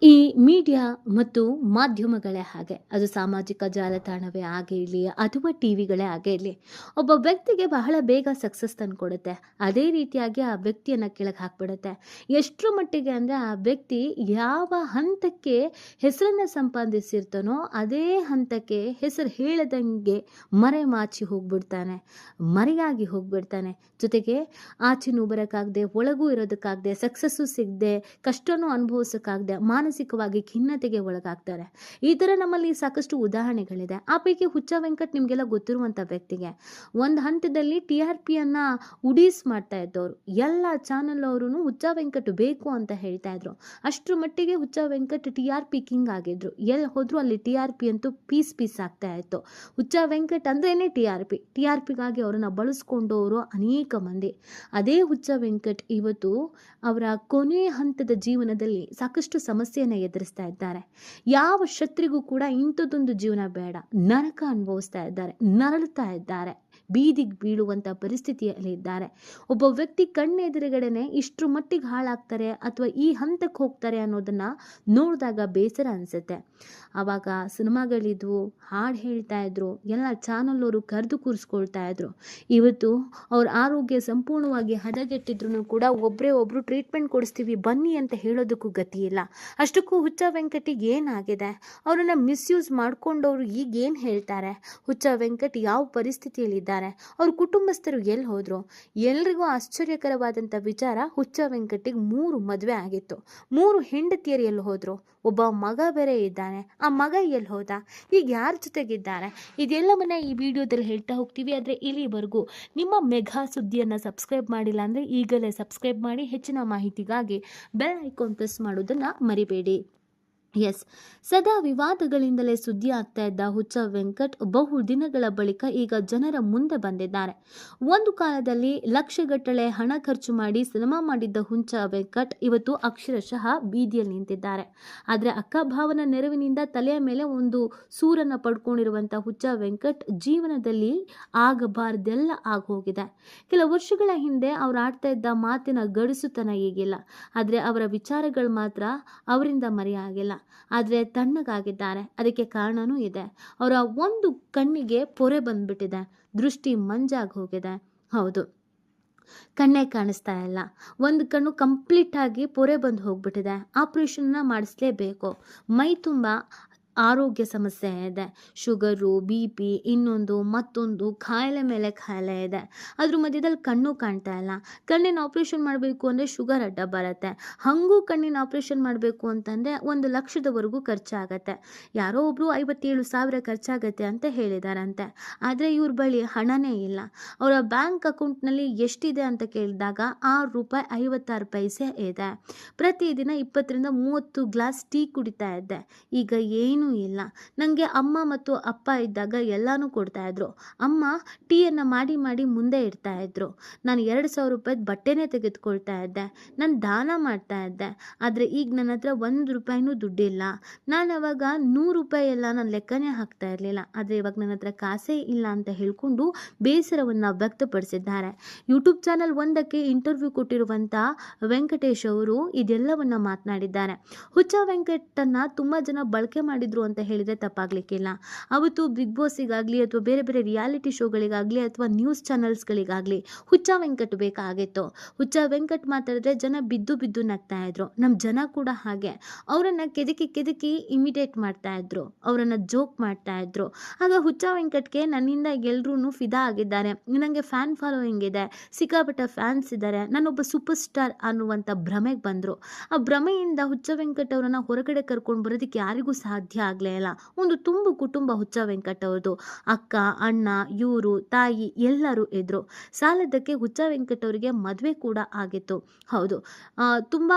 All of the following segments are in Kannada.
ಈ ಮೀಡಿಯಾ ಮತ್ತು ಮಾಧ್ಯಮಗಳೇ ಹಾಗೆ, ಅದು ಸಾಮಾಜಿಕ ಜಾಲತಾಣವೇ ಆಗಿರಲಿ ಅಥವಾ ಟಿವಿಗಳೇ ಆಗಿರಲಿ, ಒಬ್ಬ ವ್ಯಕ್ತಿಗೆ ಬಹಳ ಬೇಗ ಸಕ್ಸಸ್ ತಂದುಕೊಡುತ್ತೆ. ಅದೇ ರೀತಿಯಾಗಿ ಆ ವ್ಯಕ್ತಿಯನ್ನು ಕೆಳಗೆ ಹಾಕ್ಬಿಡುತ್ತೆ. ಎಷ್ಟರ ಮಟ್ಟಿಗೆ ಅಂದರೆ ಆ ವ್ಯಕ್ತಿ ಯಾವ ಹಂತಕ್ಕೆ ಹೆಸರನ್ನು ಸಂಪಾದಿಸಿರ್ತಾನೋ ಅದೇ ಹಂತಕ್ಕೆ ಹೆಸರು ಹೇಳದಂಗೆ ಮರೆಮಾಚಿ ಹೋಗ್ಬಿಡ್ತಾನೆ, ಮರೆಯಾಗಿ ಹೋಗ್ಬಿಡ್ತಾನೆ. ಜೊತೆಗೆ ಆಚೆನೂ ಬರೋಕ್ಕಾಗದೆ, ಒಳಗೂ ಇರೋದಕ್ಕಾಗದೆ, ಸಕ್ಸಸ್ಸು ಸಿಗದೆ, ಕಷ್ಟನೂ ಅನುಭವಿಸೋಕ್ಕಾಗದೆ ಮಾನಸಿಕವಾಗಿ ಖಿನ್ನತೆಗೆ ಒಳಗಾಗ್ತಾರೆ. ಈ ಥರ ನಮ್ಮಲ್ಲಿ ಸಾಕಷ್ಟು ಉದಾಹರಣೆಗಳಿದೆ. ಆ ಪೈಕಿ ಹುಚ್ಚ ವೆಂಕಟ್ ನಿಮಗೆಲ್ಲ ಗೊತ್ತಿರುವಂಥ ವ್ಯಕ್ತಿಗೆ ಒಂದು ಹಂತದಲ್ಲಿ TRPಯನ್ನು ಉಡೀಸ್ ಮಾಡ್ತಾ ಇದ್ದವರು. ಎಲ್ಲ ಚಾನಲ್ ಅವರು ಹುಚ್ಚ ವೆಂಕಟ್ ಬೇಕು ಅಂತ ಹೇಳ್ತಾ ಇದ್ರು. ಅಷ್ಟರ ಮಟ್ಟಿಗೆ ಹುಚ್ಚ ವೆಂಕಟ್ TRP ಕಿಂಗ್ ಆಗಿದ್ರು. ಎಲ್ಲಿ ಹೋದ್ರು ಅಲ್ಲಿ TRP ಅಂತೂ ಪೀಸ್ ಆಗ್ತಾ ಇತ್ತು. ಹುಚ್ಚ ವೆಂಕಟ್ ಅಂದ್ರೇನೆ TRPಗಾಗಿ ಅವರನ್ನು ಬಳಸ್ಕೊಂಡವರು ಅನೇಕ ಮಂದಿ. ಅದೇ ಹುಚ್ಚ ವೆಂಕಟ್ ಇವತ್ತು ಅವರ ಕೊನೆ ಹಂತದ ಜೀವನದಲ್ಲಿ ಸಾಕಷ್ಟು ಸಮಸ್ಯೆಯನ್ನು ಎದುರಿಸ್ತಾ ಇದ್ದಾರೆ. ಯಾವ ಶತ್ರಿಗೂ ಕೂಡ ಇಂಥದ್ದೊಂದು ಜೀವನ ಬೇಡ, ನರಕ ಅನುಭವಿಸ್ತಾ ಇದ್ದಾರೆ, ನರಳುತ್ತಾ ಇದ್ದಾರೆ, ಬೀದಿಗೆ ಬೀಳುವಂಥ ಪರಿಸ್ಥಿತಿಯಲ್ಲಿ ಇದ್ದಾರೆ. ಒಬ್ಬ ವ್ಯಕ್ತಿ ಕಣ್ಣೆದುರುಗಡೆನೆ ಇಷ್ಟರ ಮಟ್ಟಿಗೆ ಹಾಳಾಗ್ತಾರೆ ಅಥವಾ ಈ ಹಂತಕ್ಕೆ ಹೋಗ್ತಾರೆ ಅನ್ನೋದನ್ನು ನೋಡಿದಾಗ ಬೇಸರ ಅನಿಸುತ್ತೆ. ಆವಾಗ ಸಿನಿಮಾಗಳಿದ್ವು, ಹಾಡು ಹೇಳ್ತಾ ಇದ್ರು, ಎಲ್ಲ ಚಾನಲ್ ಅವರು ಕರೆದು ಕೂರಿಸ್ಕೊಳ್ತಾ ಇದ್ರು. ಇವತ್ತು ಅವ್ರ ಆರೋಗ್ಯ ಸಂಪೂರ್ಣವಾಗಿ ಹದಗೆಟ್ಟಿದ್ರು ಕೂಡ ಒಬ್ಬರು ಟ್ರೀಟ್ಮೆಂಟ್ ಕೊಡಿಸ್ತೀವಿ ಬನ್ನಿ ಅಂತ ಹೇಳೋದಕ್ಕೂ ಗತಿ ಇಲ್ಲ. ಅಷ್ಟಕ್ಕೂ ಹುಚ್ಚ ವೆಂಕಟಿಗೆ ಏನಾಗಿದೆ, ಅವರನ್ನು ಮಿಸ್ಯೂಸ್ ಮಾಡ್ಕೊಂಡವರು ಈಗ ಏನು ಹೇಳ್ತಾರೆ, ಹುಚ್ಚ ವೆಂಕಟ್ ಯಾವ ಪರಿಸ್ಥಿತಿಯಲ್ಲಿದ್ದಾರೆ, ಅವ್ರ ಕುಟುಂಬಸ್ಥರು ಎಲ್ಲಿ ಹೋದ್ರು. ಎಲ್ರಿಗೂ ಆಶ್ಚರ್ಯಕರವಾದಂಥ ವಿಚಾರ, ಹುಚ್ಚ ವೆಂಕಟಿಗೆ 3 ಮದುವೆ ಆಗಿತ್ತು, 3 ಹೆಂಡತಿಯರು ಎಲ್ಲಿ ಹೋದ್ರು, ಒಬ್ಬ ಮಗ ಬೇರೆ ಇದ್ದಾನೆ, ಆ ಮಗ ಎಲ್ಲಿ ಹೋದ, ಈಗ ಯಾರ ಜೊತೆಗಿದ್ದಾರೆ, ಇದೆಲ್ಲವನ್ನ ಈ ವಿಡಿಯೋದಲ್ಲಿ ಹೇಳ್ತಾ ಹೋಗ್ತೀವಿ. ಆದರೆ ಇಲ್ಲಿವರೆಗೂ ನಿಮ್ಮ ಮೆಗಾ ಸುದ್ದಿಯನ್ನು ಸಬ್ಸ್ಕ್ರೈಬ್ ಮಾಡಿಲ್ಲ ಅಂದರೆ ಈಗಲೇ ಸಬ್ಸ್ಕ್ರೈಬ್ ಮಾಡಿ. ಹೆಚ್ಚಿನ ಮಾಹಿತಿಗಾಗಿ ಬೆಲ್ ಐಕಾನ್ ಪ್ರೆಸ್ ಮಾಡೋದನ್ನು ಮರಿಬೇಡಿ. ಎಸ್, ಸದಾ ವಿವಾದಗಳಿಂದಲೇ ಸುದ್ದಿ ಆಗ್ತಾ ಇದ್ದ ಹುಚ್ಚ ವೆಂಕಟ್ ಬಹು ದಿನಗಳ ಬಳಿಕ ಈಗ ಜನರ ಮುಂದೆ ಬಂದಿದ್ದಾರೆ. ಒಂದು ಕಾಲದಲ್ಲಿ ಲಕ್ಷಗಟ್ಟಲೆ ಹಣ ಖರ್ಚು ಮಾಡಿ ಸಿನಿಮಾ ಮಾಡಿದ್ದ ಹುಚ್ಚ ವೆಂಕಟ್ ಇವತ್ತು ಅಕ್ಷರಶಃ ಬೀದಿಯಲ್ಲಿ ನಿಂತಿದ್ದಾರೆ. ಆದರೆ ಅಕ್ಕಭಾವನ ನೆರವಿನಿಂದ ತಲೆಯ ಮೇಲೆ ಒಂದು ಸೂರನ್ನು ಪಡ್ಕೊಂಡಿರುವಂಥ ಹುಚ್ಚ ವೆಂಕಟ್ ಜೀವನದಲ್ಲಿ ಆಗಬಾರ್ದೆಲ್ಲ ಆಗೋಗಿದೆ. ಕೆಲ ವರ್ಷಗಳ ಹಿಂದೆ ಅವ್ರು ಆಡ್ತಾ ಇದ್ದ ಮಾತಿನ ಗಡುಸುತನ ಈಗಿಲ್ಲ, ಆದರೆ ಅವರ ವಿಚಾರಗಳು ಮಾತ್ರ ಅವರಿಂದ ಮರೆಯಾಗಿಲ್ಲ. ಆದರೆ ತಣ್ಣಗಾಗಿದ್ದಾರೆ. ಅದಕ್ಕೆ ಕಾರಣನೂ ಇದೆ. ಅವರ ಒಂದು ಕಣ್ಣಿಗೆ ಪೊರೆ ಬಂದ್ಬಿಟ್ಟಿದೆ, ದೃಷ್ಟಿ ಮಂಜಾಗಿ ಹೋಗಿದೆ. ಹೌದು, ಕಣ್ಣೇ ಕಾಣಿಸ್ತಾ ಇಲ್ಲ. ಒಂದು ಕಣ್ಣು ಕಂಪ್ಲೀಟ್ ಆಗಿ ಪೊರೆ ಬಂದು ಹೋಗ್ಬಿಟ್ಟಿದೆ. ಆಪ್ರೇಷನ್ನ ಮಾಡಿಸ್ಲೇಬೇಕು. ಮೈ ತುಂಬ ಆರೋಗ್ಯ ಸಮಸ್ಯೆ ಇದೆ, ಶುಗರು, BP, ಇನ್ನೊಂದು ಮತ್ತೊಂದು ಕಾಯಿಲೆ ಮೇಲೆ ಕಾಯಿಲೆ ಇದೆ. ಅದ್ರ ಮಧ್ಯದಲ್ಲಿ ಕಣ್ಣು ಕಾಣ್ತಾ ಇಲ್ಲ. ಕಣ್ಣಿನ ಆಪ್ರೇಷನ್ ಮಾಡಬೇಕು ಅಂದರೆ ಶುಗರ್ ಅಡ್ಡ ಬರುತ್ತೆ. ಹಾಗೂ ಕಣ್ಣಿನ ಆಪ್ರೇಷನ್ ಮಾಡಬೇಕು ಅಂತಂದರೆ 1 ಲಕ್ಷದವರೆಗೂ ಖರ್ಚಾಗತ್ತೆ. ಯಾರೋ ಒಬ್ಬರು 57,000 ಖರ್ಚಾಗತ್ತೆ ಅಂತ ಹೇಳಿದಾರಂತೆ. ಆದರೆ ಇವ್ರ ಬಳಿ ಹಣನೇ ಇಲ್ಲ. ಅವರ ಬ್ಯಾಂಕ್ ಅಕೌಂಟ್ನಲ್ಲಿ ಎಷ್ಟಿದೆ ಅಂತ ಕೇಳಿದಾಗ ₹6.56 ಇದೆ. ಪ್ರತಿದಿನ 20ರಿಂದ 30 ಗ್ಲಾಸ್ ಟೀ ಕುಡಿತಾ ಇದ್ದೆ, ಈಗ ಏನು ಇಲ್ಲ. ನನಗೆ ಅಮ್ಮ ಮತ್ತು ಅಪ್ಪ ಇದ್ದಾಗ ಎಲ್ಲಾನು ಕೊಡ್ತಾ ಇದ್ರು. ಅಮ್ಮ ಟೀಯನ್ನು ಮಾಡಿ ಮಾಡಿ ಮುಂದೆ ಇಡ್ತಾ ಇದ್ರು. ನಾನು ₹2,000 ಬಟ್ಟೆನೇ ತೆಗೆದುಕೊಳ್ತಾ ಇದ್ದೆ, ನಾನು ದಾನ ಮಾಡ್ತಾ ಇದ್ದೆ. ಆದರೆ ಈಗ ನನ್ನ ಹತ್ರ ₹1 ದುಡ್ಡಿಲ್ಲ. ನಾನು ಅವಾಗ ₹100 ಎಲ್ಲ ನಾನು ಲೆಕ್ಕನೇ ಹಾಕ್ತಾ ಇರಲಿಲ್ಲ. ಆದರೆ ಇವಾಗ ನನ್ನ ಹತ್ರ ಕಾಸೇ ಇಲ್ಲ ಅಂತ ಹೇಳ್ಕೊಂಡು ಬೇಸರವನ್ನು ವ್ಯಕ್ತಪಡಿಸಿದ್ದಾರೆ. ಯೂಟ್ಯೂಬ್ ಚಾನಲ್ ಒಂದಕ್ಕೆ ಇಂಟರ್ವ್ಯೂ ಕೊಟ್ಟಿರುವಂಥ ವೆಂಕಟೇಶ್ ಅವರು ಇದೆಲ್ಲವನ್ನ ಮಾತನಾಡಿದ್ದಾರೆ. ಹುಚ್ಚ ವೆಂಕಟನ್ನು ತುಂಬ ಜನ ಬಳಕೆ ಮಾಡಿದ್ರು ಅಂತ ಹೇಳಿದರೆ ತಪ್ಪಾಗ್ಲಿಕ್ಕಿಲ್ಲ. ಅವತ್ತು ಬಿಗ್ ಬಾಸಿಗಾಗಲಿ ಅಥವಾ ಬೇರೆ ಬೇರೆ ರಿಯಾಲಿಟಿ ಶೋಗಳಿಗಾಗಲಿ ಅಥವಾ ನ್ಯೂಸ್ ಚಾನಲ್ಸ್ಗಳಿಗಾಗಲಿ ಹುಚ್ಚ ವೆಂಕಟ್ ಬೇಕಾಗಿತ್ತು. ಹುಚ್ಚ ವೆಂಕಟ್ ಮಾತಾಡಿದ್ರೆ ಜನ ಬಿದ್ದು ಬಿದ್ದು ನಗ್ತಾ ಇದ್ರು. ನಮ್ಮ ಜನ ಕೂಡ ಹಾಗೆ ಅವರನ್ನು ಕೆದಕಿ ಇಮಿಟೇಟ್ ಮಾಡ್ತಾ ಇದ್ರು, ಅವರನ್ನು ಜೋಕ್ ಮಾಡ್ತಾ ಇದ್ರು. ಆಗ ಹುಚ್ಚ ವೆಂಕಟ್ಗೆ ನನ್ನಿಂದ ಎಲ್ಲರೂ ಫಿದಾ ಆಗಿದ್ದಾರೆ, ನನಗೆ ಫ್ಯಾನ್ ಫಾಲೋಯಿಂಗ್ ಇದೆ, ಸಿಕ್ಕಾಪಟ್ಟೆ ಫ್ಯಾನ್ಸ್ ಇದ್ದಾರೆ, ನಾನೊಬ್ಬ ಸೂಪರ್ ಸ್ಟಾರ್ ಅನ್ನುವಂಥ ಭ್ರಮೆಗೆ ಬಂದರು. ಆ ಭ್ರಮೆಯಿಂದ ಹುಚ್ಚ ವೆಂಕಟ್ ಅವರನ್ನು ಹೊರಗಡೆ ಕರ್ಕೊಂಡು ಬರೋದಕ್ಕೆ ಯಾರಿಗೂ ಸಾಧ್ಯ ಆಗಲೇ ಇಲ್ಲ. ಒಂದು ತುಂಬು ಕುಟುಂಬ ಹುಚ್ಚ ವೆಂಕಟ್ ಅವ್ರದ್ದು. ಅಕ್ಕ, ಅಣ್ಣ, ಇವರು, ತಾಯಿ ಎಲ್ಲರೂ ಇದ್ರು. ಸಾಲದಕ್ಕೆ ಹುಚ್ಚ ವೆಂಕಟ್ ಅವರಿಗೆ ಮದುವೆ ಕೂಡ ಆಗಿತ್ತು. ಹೌದು, ತುಂಬ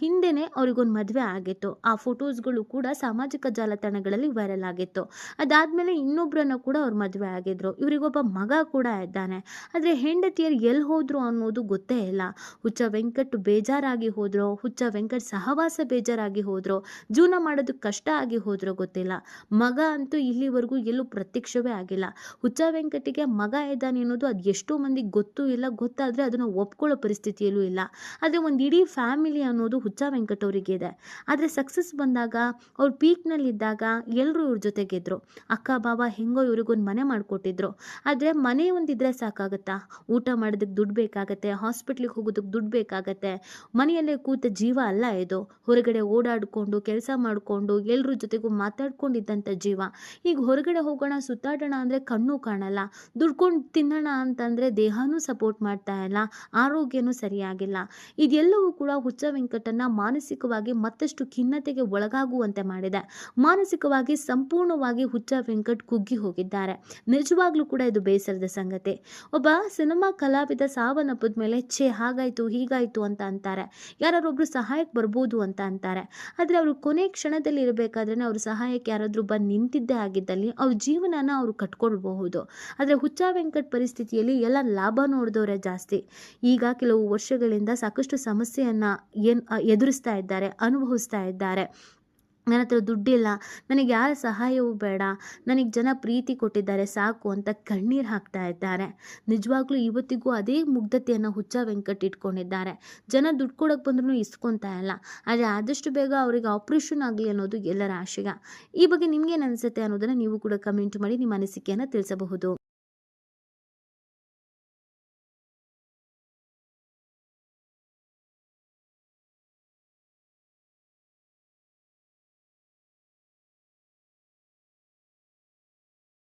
ಹಿಂದೆನೇ ಅವ್ರಿಗೊಂದು ಮದುವೆ ಆಗಿತ್ತು. ಆ ಫೋಟೋಸ್ಗಳು ಕೂಡ ಸಾಮಾಜಿಕ ಜಾಲತಾಣಗಳಲ್ಲಿ ವೈರಲ್ ಆಗಿತ್ತು. ಅದಾದಮೇಲೆ ಇನ್ನೊಬ್ಬರನ್ನು ಕೂಡ ಅವ್ರು ಮದುವೆ ಆಗಿದ್ರು. ಇವರಿಗೊಬ್ಬ ಮಗ ಕೂಡ ಇದ್ದಾನೆ. ಆದರೆ ಹೆಂಡತಿಯರು ಎಲ್ಲಿ ಹೋದ್ರು ಅನ್ನೋದು ಗೊತ್ತೇ ಇಲ್ಲ. ಹುಚ್ಚ ವೆಂಕಟ್ ಬೇಜಾರಾಗಿ ಹೋದ್ರು, ಹುಚ್ಚ ವೆಂಕಟ್ ಸಹವಾಸ ಬೇಜಾರಾಗಿ ಹೋದ್ರು, ಜೀವನ ಮಾಡೋದಕ್ಕೆ ಕಷ್ಟ ಆಗಿ ಹೋದ್ರು. ನೋಡಿದ್ರೋ ಗೊತ್ತಿಲ್ಲ. ಮಗ ಅಂತೂ ಇಲ್ಲಿವರೆಗೂ ಎಲ್ಲೂ ಪ್ರತ್ಯಕ್ಷವೇ ಆಗಿಲ್ಲ. ಹುಚ್ಚ ವೆಂಕಟಿಗೆ ಮಗ ಇದ್ದಾನೆ ಅನ್ನೋದು ಅದು ಎಷ್ಟೋ ಮಂದಿಗೆ ಗೊತ್ತೂ ಇಲ್ಲ, ಗೊತ್ತಾದರೆ ಅದನ್ನು ಒಪ್ಕೊಳ್ಳೋ ಪರಿಸ್ಥಿತಿಯಲ್ಲೂ ಇಲ್ಲ. ಆದರೆ ಒಂದು ಇಡೀ ಫ್ಯಾಮಿಲಿ ಅನ್ನೋದು ಹುಚ್ಚ ವೆಂಕಟ್ ಅವರಿಗೆ ಇದೆ. ಆದರೆ ಸಕ್ಸಸ್ ಬಂದಾಗ ಅವ್ರು ಪೀಕ್ನಲ್ಲಿದ್ದಾಗ ಎಲ್ಲರೂ ಇವ್ರ ಜೊತೆಗಿದ್ರು. ಅಕ್ಕ ಬಾವ ಹೆಂಗೋ ಇವ್ರಿಗೊಂದು ಮನೆ ಮಾಡಿಕೊಟ್ಟಿದ್ರು. ಆದರೆ ಮನೆ ಒಂದಿದ್ರೆ ಸಾಕಾಗತ್ತಾ? ಊಟ ಮಾಡೋದಕ್ಕೆ ದುಡ್ಡು ಬೇಕಾಗತ್ತೆ, ಹಾಸ್ಪಿಟ್ಲಿಗೆ ಹೋಗೋದಕ್ಕೆ ದುಡ್ಡು ಬೇಕಾಗತ್ತೆ. ಮನೆಯಲ್ಲೇ ಕೂತ ಜೀವ ಅಲ್ಲ ಇದು. ಹೊರಗಡೆ ಓಡಾಡಿಕೊಂಡು ಕೆಲಸ ಮಾಡಿಕೊಂಡು ಎಲ್ಲರ ಜೊತೆಗೂ ಮಾತಾಡ್ಕೊಂಡಿದ್ದಂಥ ಜೀವ. ಈಗ ಹೊರಗಡೆ ಹೋಗೋಣ ಸುತ್ತಾಡೋಣ ಅಂದರೆ ಕಣ್ಣು ಕಾಣಲ್ಲ, ದುಡ್ಕೊಂಡು ತಿನ್ನೋಣ ಅಂತಂದರೆ ದೇಹನೂ ಸಪೋರ್ಟ್ ಮಾಡ್ತಾ ಇಲ್ಲ, ಆರೋಗ್ಯನೂ ಸರಿಯಾಗಿಲ್ಲ. ಇದೆಲ್ಲವೂ ಕೂಡ ಹುಚ್ಚ ವೆಂಕಟನ್ನ ಮಾನಸಿಕವಾಗಿ ಮತ್ತಷ್ಟು ಖಿನ್ನತೆಗೆ ಒಳಗಾಗುವಂತೆ ಮಾಡಿದೆ. ಮಾನಸಿಕವಾಗಿ ಸಂಪೂರ್ಣವಾಗಿ ಹುಚ್ಚ ವೆಂಕಟ್ ಕುಗ್ಗಿ ಹೋಗಿದ್ದಾರೆ. ನಿಜವಾಗ್ಲೂ ಕೂಡ ಇದು ಬೇಸರದ ಸಂಗತಿ. ಒಬ್ಬ ಸಿನಿಮಾ ಕಲಾವಿದ ಸಾವನ್ನಪ್ಪಿದ ಮೇಲೆ ಹಾಗಾಯ್ತು ಹೀಗಾಯ್ತು ಅಂತ ಅಂತಾರೆ, ಯಾರೊಬ್ರು ಸಹಾಯಕ್ಕೆ ಬರ್ಬೋದು ಅಂತ ಅಂತಾರೆ. ಆದರೆ ಅವರು ಕೊನೆ ಕ್ಷಣದಲ್ಲಿ ಇರಬೇಕಾದ್ರೆ ಅವ್ರ ಸಹಾಯಕ್ಕೆ ಯಾರಾದ್ರೂ ಬಂದು ನಿಂತಿದ್ದೇ ಆಗಿದ್ದಲ್ಲಿ ಅವ್ರ ಜೀವನನ ಅವರು ಕಟ್ಕೊಳ್ಬಹುದು. ಆದರೆ ಹುಚ್ಚ ವೆಂಕಟ್ ಪರಿಸ್ಥಿತಿಯಲ್ಲಿ ಎಲ್ಲ ಲಾಭ ನೋಡಿದವರೇ ಜಾಸ್ತಿ. ಈಗ ಕೆಲವು ವರ್ಷಗಳಿಂದ ಸಾಕಷ್ಟು ಸಮಸ್ಯೆಯನ್ನ ಎದುರಿಸ್ತಾ ಇದ್ದಾರೆ, ಅನುಭವಿಸ್ತಾ ಇದ್ದಾರೆ. ನನ್ನ ಹತ್ರ ದುಡ್ಡಿಲ್ಲ, ನನಗೆ ಯಾರ ಸಹಾಯವೂ ಬೇಡ, ನನಗೆ ಜನ ಪ್ರೀತಿ ಕೊಟ್ಟಿದ್ದಾರೆ ಸಾಕು ಅಂತ ಕಣ್ಣೀರು ಹಾಕ್ತಾ ಇದ್ದಾರೆ. ನಿಜವಾಗ್ಲೂ ಇವತ್ತಿಗೂ ಅದೇ ಮುಗ್ಧತೆಯನ್ನು ಹುಚ್ಚ ವೆಂಕಟ್ ಇಟ್ಕೊಂಡಿದ್ದಾರೆ. ಜನ ದುಡ್ಡು ಕೊಡೋಕೆ ಬಂದ್ರೂ ಇಸ್ಕೊತಾ ಇಲ್ಲ. ಆದರೆ ಆದಷ್ಟು ಬೇಗ ಅವರಿಗೆ ಆಪ್ರೇಷನ್ ಆಗಲಿ ಅನ್ನೋದು ಎಲ್ಲರ ಆಶಯ. ಈ ಬಗ್ಗೆ ನಿಮ್ಗೇನು ಅನಿಸುತ್ತೆ ಅನ್ನೋದನ್ನು ನೀವು ಕೂಡ ಕಮೆಂಟ್ ಮಾಡಿ ನಿಮ್ಮ ಅನಿಸಿಕೆಯನ್ನು ತಿಳಿಸಬಹುದು.